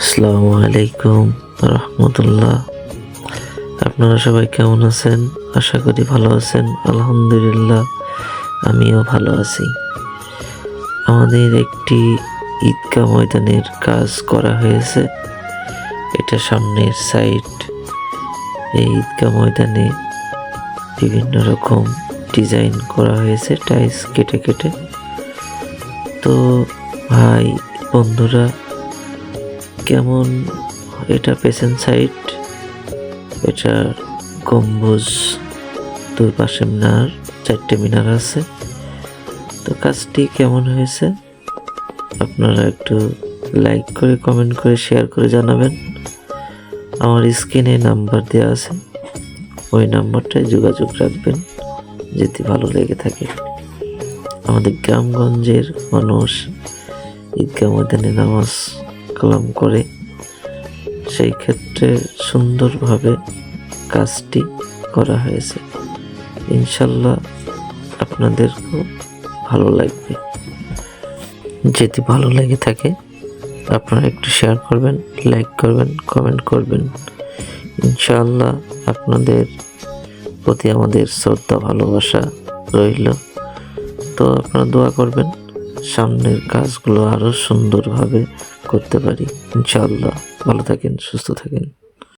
আসসালামু আলাইকুম রহমতুল্লাহ। আপনারা সবাই কেমন আছেন? আশা করি ভালো আছেন। আলহামদুলিল্লাহ, আমিও ভালো আছি। আমাদের একটি ঈদগাহ ময়দানের কাজ করা হয়েছে। এটা সামনের সাইড। এই ঈদগাহ ময়দানে বিভিন্ন রকম ডিজাইন করা হয়েছে টাইলস কেটে কেটে। তো ভাই বন্ধুরা, কেমন এটা পেছন সাইড, এটা গম্বুজ, দুই পাশে মিনার, 4টে মিনার আছে। তো কাজটি কেমন হয়েছে আপনারা একটু লাইক করে, কমেন্ট করে, শেয়ার করে জানাবেন। আমার স্ক্রিনে নাম্বার দেওয়া আছে, ওই নাম্বারটায় যোগাযোগ রাখবেন যদি ভালো লেগে থাকে। আমাদের গ্রামগঞ্জের মানুষ ঈদগাহ ময়দানে নামাজ কালাম করে, সেই ক্ষেত্রে সুন্দরভাবে কাজটি করা হয়েছে। ইনশাল্লাহ আপনাদেরকেও ভালো লাগবে। যদি ভালো লেগে থাকে আপনারা একটু শেয়ার করবেন, লাইক করবেন, কমেন্ট করবেন। ইনশাআল্লাহ আপনাদের প্রতি আমাদের শ্রদ্ধা ভালোবাসা রইল। তো আপনারা দোয়া করবেন সামনের কাজগুলো আরো সুন্দরভাবে করতে পারি। ইনশাআল্লাহ ভালো থাকেন, সুস্থ থাকেন।